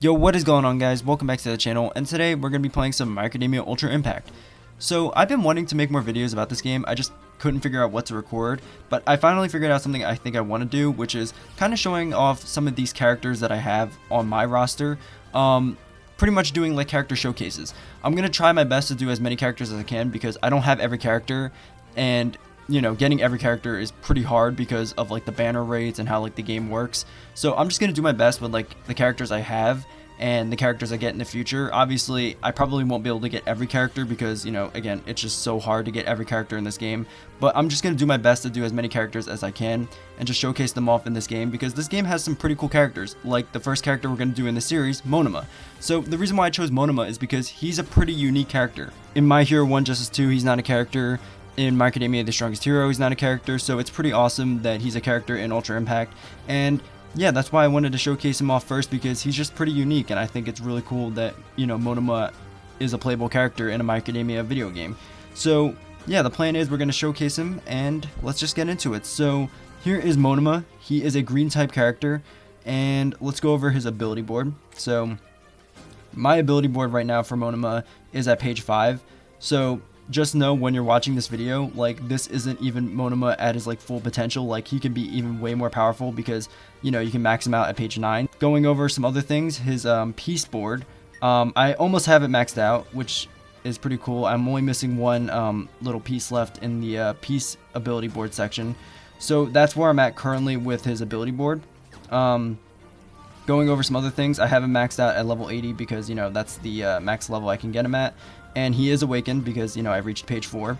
Yo, what is going on, guys? Welcome back to the channel, and today we're going to be playing some My Academia Ultra Impact. So I've been wanting to make more videos about this game. I just couldn't figure out what to record, but I finally figured out something I think I want to do, which is kind of showing off some of these characters that I have on my roster. Pretty much doing like character showcases. I'm going to try my best to do as many characters as I can because I don't have every character, and you know, getting every character is pretty hard because of like the banner rates and how like the game works. So I'm just gonna do my best with like the characters I have and the characters I get in the future. Obviously, I probably won't be able to get every character because, you know, again, it's just so hard to get every character in this game. But I'm just gonna do my best to do as many characters as I can and just showcase them off in this game because this game has some pretty cool characters. Like the first character we're gonna do in the series, Monoma. So the reason why I chose Monoma is because he's a pretty unique character. In My Hero 1 Justice 2, he's not a character. In My Academia The Strongest Hero, he's not a character, so it's pretty awesome that he's a character in Ultra Impact. And yeah, that's why I wanted to showcase him off first, because he's just pretty unique, and I think it's really cool that, you know, Monoma is a playable character in a My Academia video game. So yeah, the plan is we're going to showcase him, and let's just get into it. So here is Monoma. He is a green type character, and let's go over his ability board. So my ability board right now for Monoma is at page 5. So just know when you're watching this video, like, this isn't even Monoma at his like full potential. Like, he can be even way more powerful because, you know, you can max him out at page 9. Going over some other things, his piece board, I almost have it maxed out, which is pretty cool. I'm only missing one little piece left in the piece ability board section. So that's where I'm at currently with his ability board. Going over some other things, I have him maxed out at level 80 because, you know, that's the max level I can get him at. And he is awakened because, you know, I've reached page 4.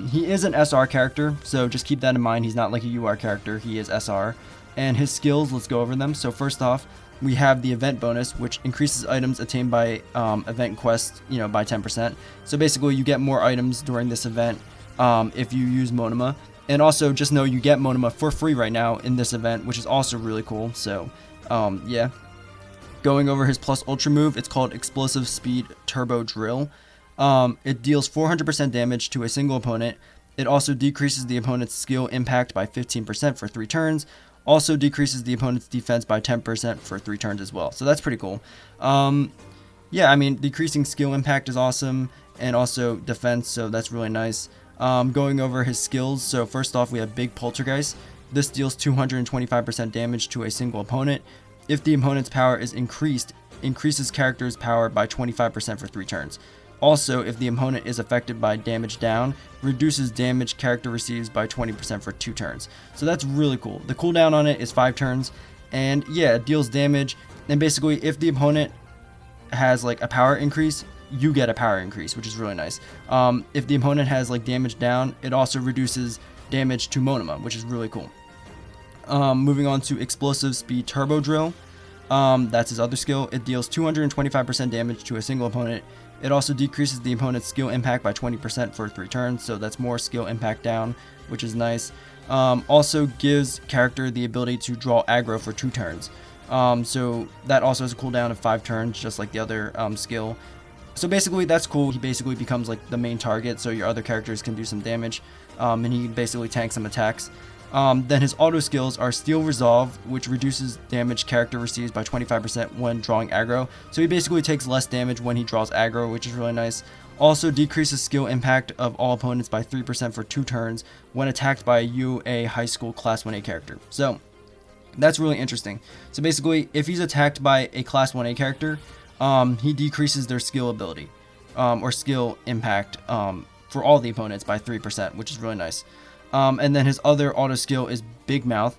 He is an SR character, so just keep that in mind. He's not like a UR character, he is SR. And his skills, let's go over them. So first off, we have the event bonus, which increases items attained by event quest, you know, by 10%. So basically you get more items during this event if you use Monoma. And also just know you get Monoma for free right now in this event, which is also really cool. So yeah. Going over his plus ultra move, it's called Explosive Speed Turbo Drill. It deals 400% damage to a single opponent. It also decreases the opponent's skill impact by 15% for 3 turns. Also decreases the opponent's defense by 10% for 3 turns as well. So that's pretty cool. Yeah, I mean, decreasing skill impact is awesome, and also defense, so that's really nice. Going over his skills, so first off we have Big Poltergeist. This deals 225% damage to a single opponent. If the opponent's power is increases character's power by 25% for 3 turns. Also, if the opponent is affected by damage down, reduces damage character receives by 20% for 2 turns. So that's really cool. The cooldown on it is 5 turns, and yeah, it deals damage. And basically, if the opponent has like a power increase, you get a power increase, which is really nice. If the opponent has like damage down, it also reduces damage to Monoma, which is really cool. Moving on to Explosive Speed Turbo Drill. That's his other skill. It deals 225% damage to a single opponent. It also decreases the opponent's skill impact by 20% for 3 turns, so that's more skill impact down, which is nice. Also gives character the ability to draw aggro for 2 turns. So that also has a cooldown of 5 turns, just like the other skill. So basically that's cool. He basically becomes like the main target, so your other characters can do some damage, and he basically tanks some attacks. Then his auto skills are Steel Resolve, which reduces damage character receives by 25% when drawing aggro. So he basically takes less damage when he draws aggro, which is really nice. Also decreases skill impact of all opponents by 3% for 2 turns when attacked by a UA High School Class 1A character. So that's really interesting. So basically, if he's attacked by a Class 1A character, he decreases their skill ability or skill impact for all the opponents by 3%, which is really nice. And then his other auto skill is Big Mouth.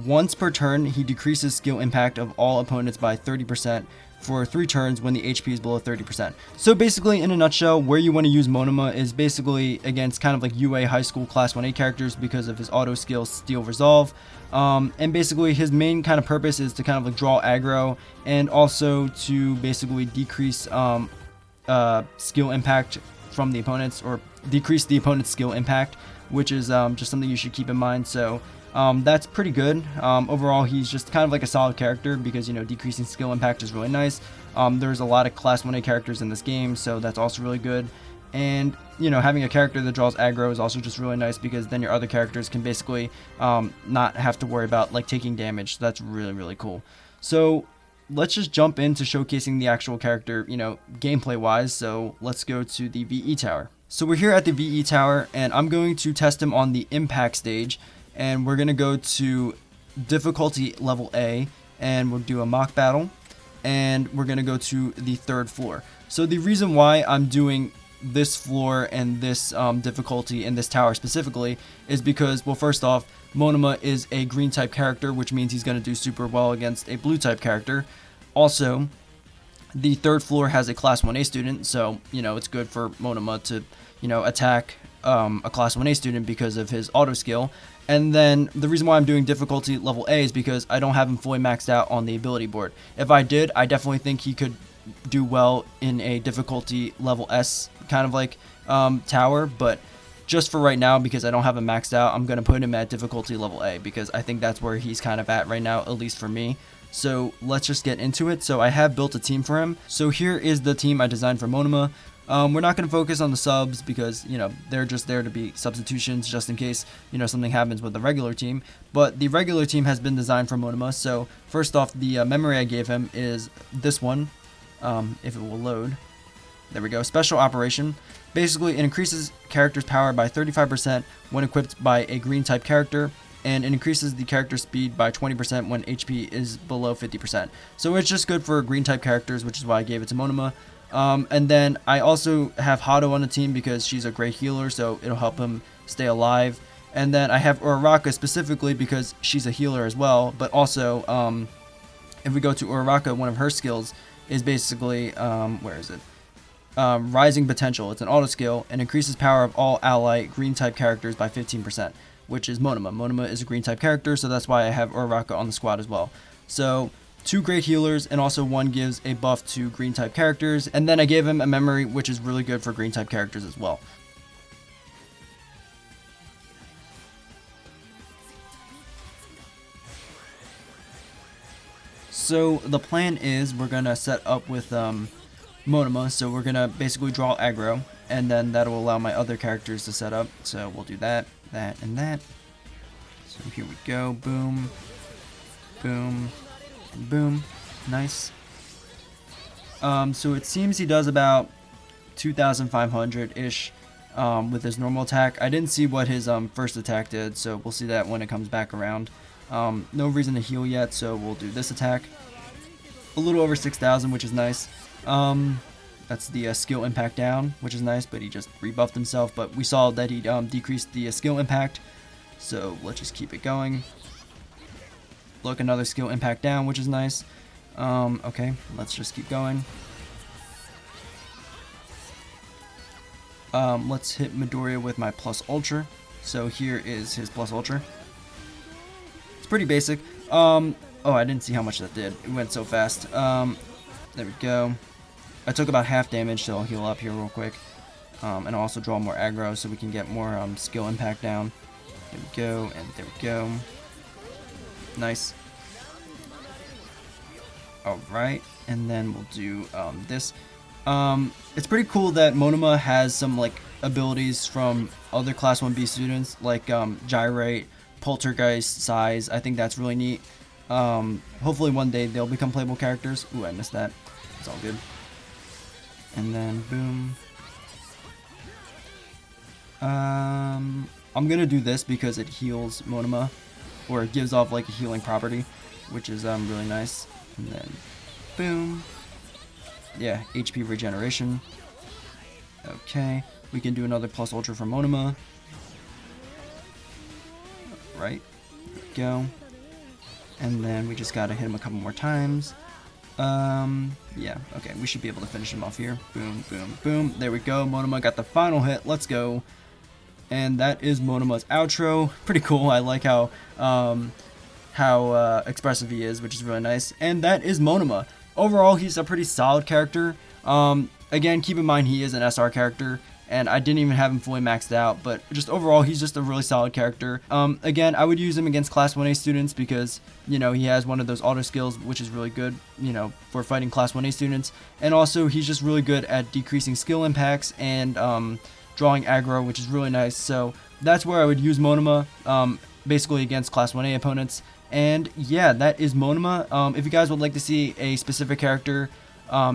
Once per turn, he decreases skill impact of all opponents by 30% for 3 turns when the HP is below 30%. So basically, in a nutshell, where you want to use Monoma is basically against kind of like UA High School Class 1A characters because of his auto skill Steel Resolve. And basically his main kind of purpose is to kind of like draw aggro and also to basically decrease skill impact from the opponents, or decrease the opponent's skill impact, which is just something you should keep in mind. So that's pretty good. Overall, he's just kind of like a solid character because, you know, decreasing skill impact is really nice. There's a lot of Class 1A characters in this game, so that's also really good. And, you know, having a character that draws aggro is also just really nice because then your other characters can basically not have to worry about like taking damage. So that's really, really cool. So let's just jump into showcasing the actual character, gameplay wise. So let's go to the VE tower. So we're here at the VE tower, and I'm going to test him on the impact stage, and we're going to go to difficulty level A, and we'll do a mock battle, and we're going to go to the 3rd floor. So the reason why I'm doing this floor and this difficulty in this tower specifically is because, well, first off, Monoma is a green type character, which means he's going to do super well against a blue type character. Also, the 3rd floor has a class 1A student, so it's good for Monoma to attack a class 1A student because of his auto skill. And then the reason why I'm doing difficulty level A is because I don't have him fully maxed out on the ability board. If I did, I definitely think he could do well in a difficulty level S kind of like tower, but just for right now, because I don't have him maxed out, I'm going to put him at difficulty level A because I think that's where he's kind of at right now, at least for me. So let's just get into it. So I have built a team for him. So here is the team I designed for Monoma. We're not going to focus on the subs because, they're just there to be substitutions just in case, something happens with the regular team. But the regular team has been designed for Monoma. So first off, the memory I gave him is this one, if it will load. There we go. Special operation. Basically, it increases character's power by 35% when equipped by a green type character, and it increases the character speed by 20% when HP is below 50%. So it's just good for green type characters, which is why I gave it to Monoma. And then I also have Hado on the team because she's a great healer, so it'll help him stay alive. And then I have Uraraka specifically because she's a healer as well, but also if we go to Uraraka, one of her skills is basically, where is it? Rising Potential. It's an auto skill and increases power of all ally green type characters by 15%, which is Monoma. Monoma is a green type character, so that's why I have Uraraka on the squad as well. So 2 great healers, and also 1 gives a buff to green type characters, and then I gave him a memory, which is really good for green type characters as well. So the plan is we're gonna set up with Monoma, so we're gonna basically draw aggro, and then that will allow my other characters to set up. So we'll do that, that, and that. So here we go. Boom, boom, and boom. Nice. So it seems he does about 2,500-ish with his normal attack. I didn't see what his first attack did, so we'll see that when it comes back around. No reason to heal yet, so we'll do this attack. A little over 6,000, which is nice. That's the skill impact down, which is nice, but he just rebuffed himself. But we saw that he decreased the skill impact, so let's just keep it going. Look, another skill impact down, which is nice. Okay, let's just keep going. Let's hit Midoriya with my plus ultra. So here is his plus ultra. It's pretty basic. Oh, I didn't see how much that did. It went so fast. There we go. I took about half damage, so I'll heal up here real quick. And I'll also draw more aggro so we can get more skill impact down. There we go, and there we go. Nice. Alright, and then we'll do this. It's pretty cool that Monoma has some abilities from other Class 1B students, like Gyrate, Poltergeist, Size. I think that's really neat. Hopefully one day they'll become playable characters. Ooh, I missed that. It's all good. And then boom. I'm gonna do this because it heals Monoma, or it gives off a healing property, which is really nice. And then boom. Yeah, HP regeneration. Okay, we can do another plus ultra for Monoma. Right, there we go. And then we just gotta hit him a couple more times. Yeah, okay, we should be able to finish him off here. Boom, boom, boom. There we go. Monoma got the final hit. Let's go. And that is Monoma's outro. Pretty cool. I like how expressive he is, which is really nice. And that is Monoma. Overall, he's a pretty solid character. Again, keep in mind he is an SR character, and I didn't even have him fully maxed out, but just overall, he's just a really solid character. Again, I would use him against Class 1A students because, he has one of those auto skills, which is really good, for fighting Class 1A students. And also, he's just really good at decreasing skill impacts and drawing aggro, which is really nice. So that's where I would use Monoma, basically against Class 1A opponents. And yeah, that is Monoma. If you guys would like to see a specific character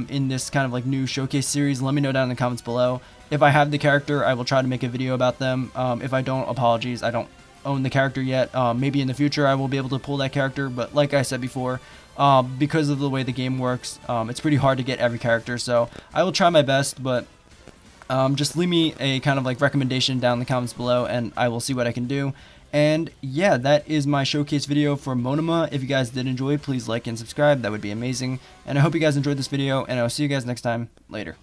in this kind of like new showcase series, let me know down in the comments below. If I have the character, I will try to make a video about them. If I don't, apologies, I don't own the character yet. Maybe in the future I will be able to pull that character, but like I said before, because of the way the game works, it's pretty hard to get every character, so I will try my best. But just leave me a kind of like recommendation down in the comments below, and I will see what I can do. And yeah, that is my showcase video for Monoma. If you guys did enjoy, please like and subscribe. That would be amazing. And I hope you guys enjoyed this video, and I'll see you guys next time. Later.